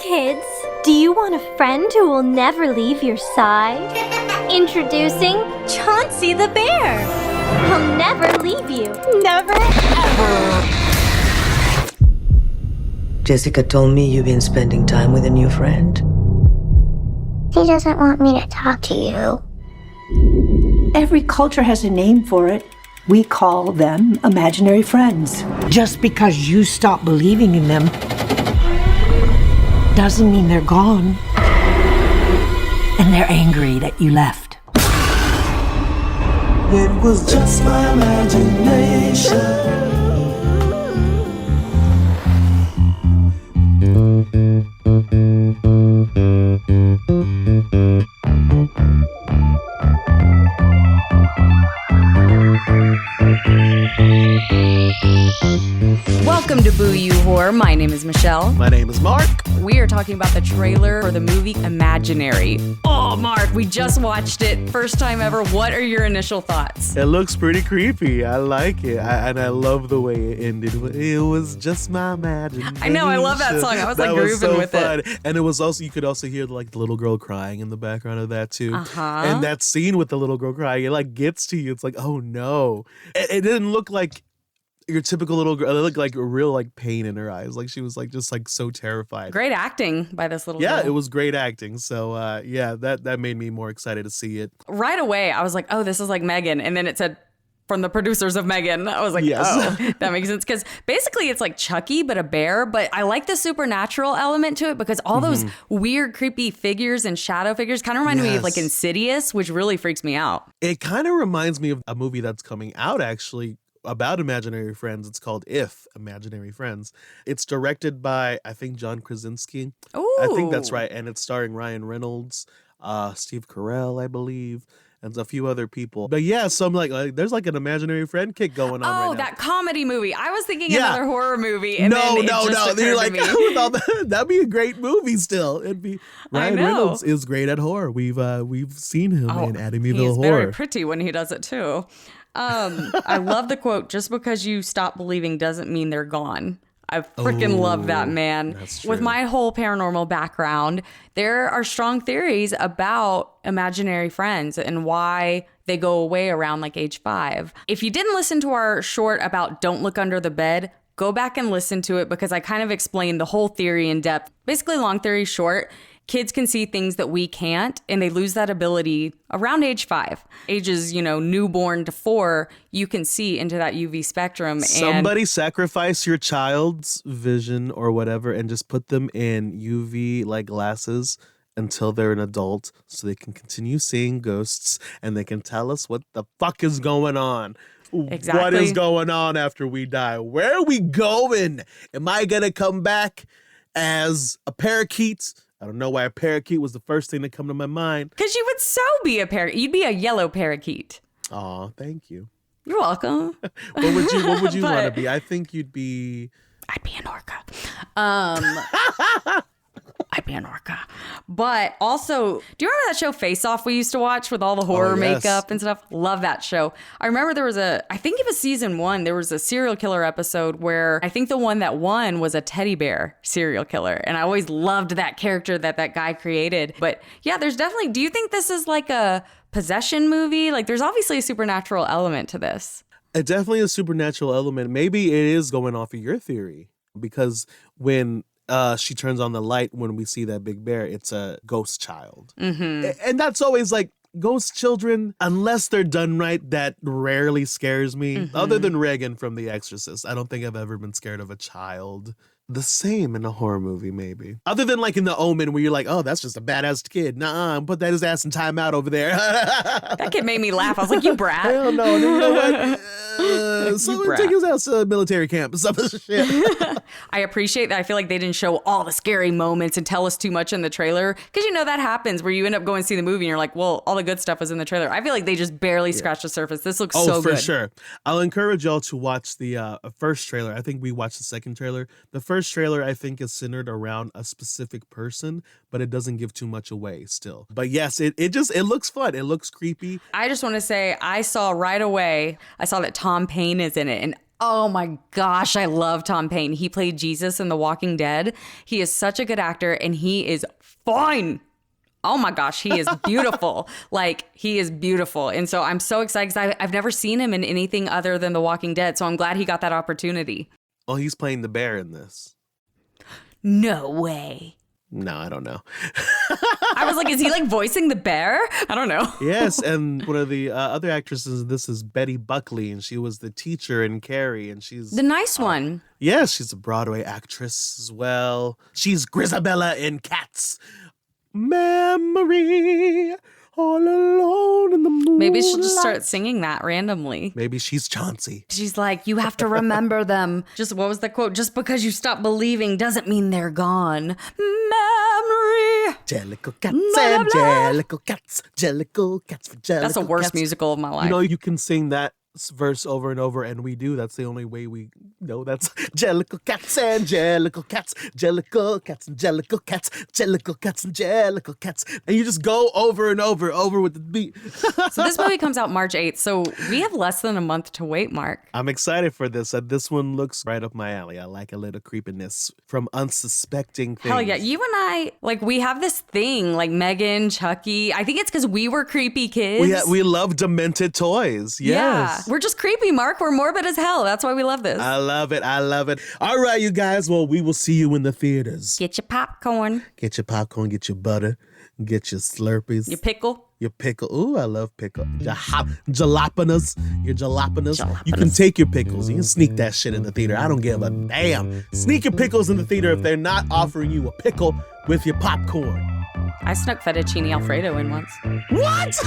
kids. Do you want a friend who will never leave your side? Introducing Chauncey the bear. He'll never leave you. Never, ever. Jessica told me you've been spending time with a new friend. He doesn't want me to talk to you. Every culture has a name for it. We call them imaginary friends. Just because you stop believing in them doesn't mean they're gone. And they're angry that you left. It was just my imagination. Welcome to Boo You Horror. My name is Michelle. My name is Mark. We are talking about the trailer for the movie Imaginary. Oh, Mark, we just watched it. First time ever. What are your initial thoughts? It looks pretty creepy. I like it. And I love the way it ended. It was just my imagination. I know. I love that song. I was like grooving with fun. it. And it was also, you could also hear like the little girl crying in the background of that too. Uh-huh. And that scene with the little girl crying, it like gets to you. It's like, oh no. It didn't look like your typical little girl. It looked like a real like pain in her eyes. Like she was like just like so terrified. Great acting by this little girl. Yeah, it was great acting. So that made me more excited to see it. Right away, I was like, oh, this is like Megan. And then it said, from the producers of Megan. I was like, yes. Oh, that makes sense. Because basically it's like Chucky, but a bear. But I like the supernatural element to it because all those weird, creepy figures and shadow figures kind of remind me of like Insidious, which really freaks me out. It kind of reminds me of a movie that's coming out actually about imaginary friends. It's called If, Imaginary Friends. It's directed by, I think, John Krasinski. Ooh. I think that's right. And it's starring Ryan Reynolds, Steve Carell, I believe, and a few other people. But yeah, so I'm like there's like an imaginary friend kick going on right now. Oh, that comedy movie. I was thinking another horror movie. And No. They're like, with all that'd be a great movie still. It'd be Ryan Reynolds is great at horror. We've seen him in Amityville He's Horror. very pretty when he does it too. I love the quote, just because you stop believing doesn't mean they're gone. I freaking love that, man. That's true. With my whole paranormal background, there are strong theories about imaginary friends and why they go away around like age 5. If you didn't listen to our short about Don't Look Under the Bed, go back and listen to it because I kind of explained the whole theory in depth. Basically, long theory short, kids can see things that we can't, and they lose that ability around age 5. Ages, newborn to 4, you can see into that UV spectrum. Somebody sacrifice your child's vision or whatever and just put them in UV like glasses until they're an adult so they can continue seeing ghosts and they can tell us what the fuck is going on. Exactly. What is going on after we die? Where are we going? Am I going to come back as a parakeet? I don't know why a parakeet was the first thing that come to my mind. Because you would so be a parakeet. You'd be a yellow parakeet. Aw, thank you. You're welcome. What would you want to be? I think you'd be... I'd be an orca. I'd be an orca. But also, do you remember that show Face Off we used to watch with all the horror makeup and stuff? Love that show. I remember there was I think it was season 1, there was a serial killer episode where I think the one that won was a teddy bear serial killer. And I always loved that character that guy created. But yeah, there's definitely, do you think this is like a possession movie? Like there's obviously a supernatural element to this. It's definitely a supernatural element. Maybe it is going off of your theory because when she turns on the light when we see that big bear, it's a ghost child. Mm-hmm. And that's always like ghost children, unless they're done right, that rarely scares me. Mm-hmm. Other than Regan from The Exorcist, I don't think I've ever been scared of a child. The same in a horror movie, maybe. Other than like in The Omen where you're like, oh, that's just a badass kid. Nuh-uh, put that his ass in timeout over there. That kid made me laugh. I was like, you brat. Hell no. You know what? Someone take his ass to a military camp or some shit. I appreciate that. I feel like they didn't show all the scary moments and tell us too much in the trailer. Because that happens where you end up going to see the movie and you're like, well, all the good stuff was in the trailer. I feel like they just barely scratched the surface. This looks so good. Oh, for sure. I'll encourage y'all to watch the first trailer. I think we watched the second trailer. The first trailer, I think, is centered around a specific person, but it doesn't give too much away still. But yes, it looks fun. It looks creepy. I just want to say I saw right away, I saw that Tom Payne is in it. And Oh my gosh, I love Tom Payne. He played Jesus in The Walking Dead. He is such a good actor and he is fine. Oh my gosh, he is beautiful. Like, he is beautiful. And so I'm so excited because I've never seen him in anything other than The Walking Dead. So I'm glad he got that opportunity. Well, he's playing the bear in this. No way. No, I don't know. I was like, is he like voicing the bear? I don't know. Yes, and one of the other actresses in this is Betty Buckley, and she was the teacher in Carrie, and she's... The nice one. Yes, she's a Broadway actress as well. She's Grisabella in Cats. Memory, all alone in the moonlight. Maybe she'll just start singing that randomly. Maybe she's Chauncey. She's like, you have to remember them. Just, what was the quote? Just because you stop believing doesn't mean they're gone. Memory. Jellicle cats and jellicle cats. Jellicle cats for jellicle That's the worst cats. musical of my life. You know, you can sing that verse over and over, and we do. That's the only way we know. That's jellicle cats and jellicle cats. Jellicle cats and jellicle cats. Jellicle cats and jellicle cats. And you just go over and over with the beat. So this movie comes out March 8th. So we have less than a month to wait, Mark. I'm excited for this. This one looks right up my alley. I like a little creepiness from unsuspecting things. Hell yeah. You and I, like, we have this thing, like Megan, Chucky. I think it's because we were creepy kids. We love demented toys. Yes. Yeah. We're just creepy, Mark. We're morbid as hell. That's why we love this. I love it. I love it. All right, you guys. Well, we will see you in the theaters. Get your popcorn. Get your popcorn. Get your butter. Get your Slurpees. Your pickle. Your pickle. Ooh, I love pickle. Jalapenos. Your jalapenos. You can take your pickles. You can sneak that shit in the theater. I don't give a damn. Sneak your pickles in the theater if they're not offering you a pickle with your popcorn. I snuck fettuccine Alfredo in once. What?